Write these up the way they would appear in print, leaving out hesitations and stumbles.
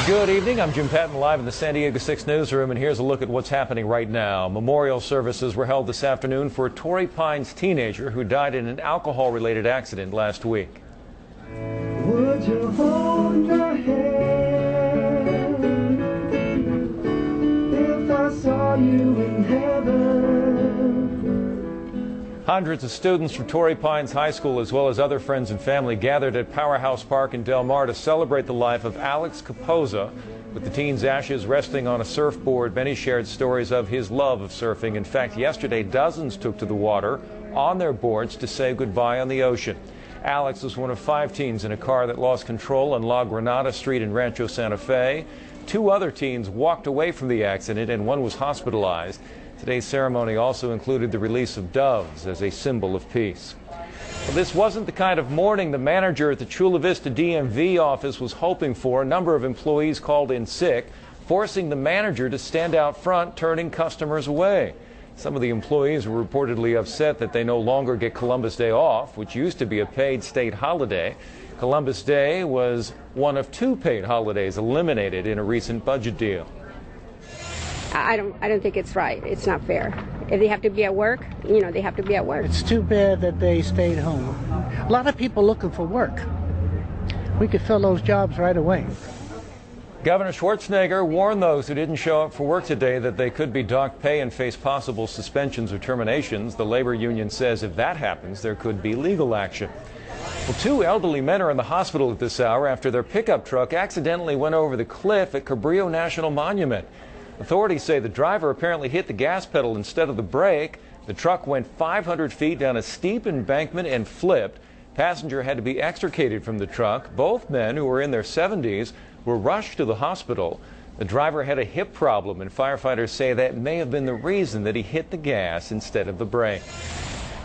Good evening. I'm Jim Patton, live in the San Diego 6 newsroom, and here's a look at what's happening right now. Memorial services were held this afternoon for a Torrey Pines teenager who died in an alcohol-related accident last week. Would you hold your hand if I saw you in heaven? Hundreds of students from Torrey Pines High School, as well as other friends and family, gathered at Powerhouse Park in Del Mar to celebrate the life of Alex Capozza. With the teen's ashes resting on a surfboard, many shared stories of his love of surfing. In fact, yesterday, dozens took to the water on their boards to say goodbye on the ocean. Alex was one of 5 teens in a car that lost control on La Granada Street in Rancho Santa Fe. 2 other teens walked away from the accident, and one was hospitalized. Today's ceremony also included the release of doves as a symbol of peace. Well, this wasn't the kind of morning the manager at the Chula Vista DMV office was hoping for. A number of employees called in sick, forcing the manager to stand out front, turning customers away. Some of the employees were reportedly upset that they no longer get Columbus Day off, which used to be a paid state holiday. Columbus Day was one of 2 paid holidays eliminated in a recent budget deal. I don't think it's right. It's not fair. If they have to be at work, they have to be at work. It's too bad that they stayed home. A lot of people looking for work. We could fill those jobs right away. Governor Schwarzenegger warned those who didn't show up for work today that they could be docked pay and face possible suspensions or terminations. The labor union says if that happens, there could be legal action. Well, 2 elderly men are in the hospital at this hour after their pickup truck accidentally went over the cliff at Cabrillo National Monument. Authorities say the driver apparently hit the gas pedal instead of the brake. The truck went 500 feet down a steep embankment and flipped. Passenger had to be extricated from the truck. Both men, who were in their 70s, were rushed to the hospital. The driver had a hip problem, and firefighters say that may have been the reason that he hit the gas instead of the brake.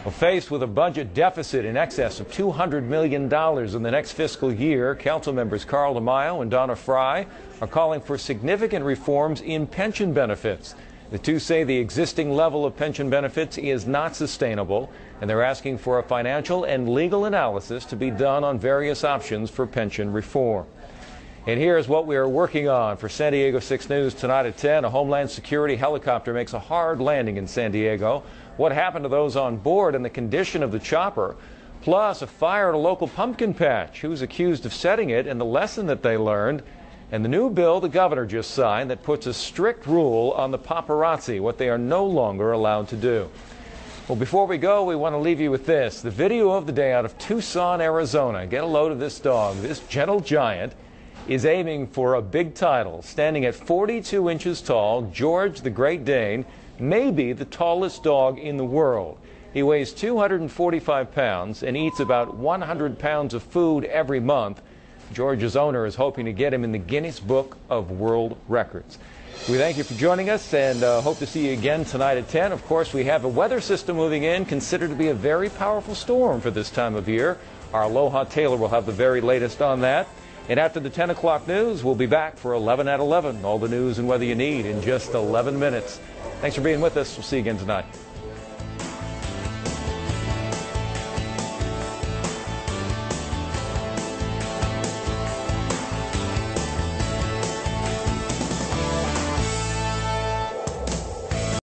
Well, faced with a budget deficit in excess of $200 million in the next fiscal year, council members Carl DeMaio and Frye are calling for significant reforms in pension benefits. The 2 say the existing level of pension benefits is not sustainable, and they're asking for a financial and legal analysis to be done on various options for pension reform. And here's what we are working on for San Diego 6 News tonight at 10. A Homeland Security helicopter makes a hard landing in San Diego. What happened to those on board and the condition of the chopper. Plus, a fire at a local pumpkin patch. Who's accused of setting it and the lesson that they learned. And the new bill the governor just signed that puts a strict rule on the paparazzi, what they are no longer allowed to do. Well, before we go, we want to leave you with this. The video of the day out of Tucson, Arizona. Get a load of this dog. This gentle giant is aiming for a big title. Standing at 42 inches tall, George the Great Dane may be the tallest dog in the world. He weighs 245 pounds and eats about 100 pounds of food every month. George's owner is hoping to get him in the Guinness Book of World Records. We thank you for joining us and hope to see you again tonight at 10. Of course, we have a weather system moving in, considered to be a very powerful storm for this time of year. Our Aloha Taylor will have the very latest on that. And after the 10 o'clock news, we'll be back for 11 at 11. All the news and weather you need in just 11 minutes. Thanks for being with us. We'll see you again tonight.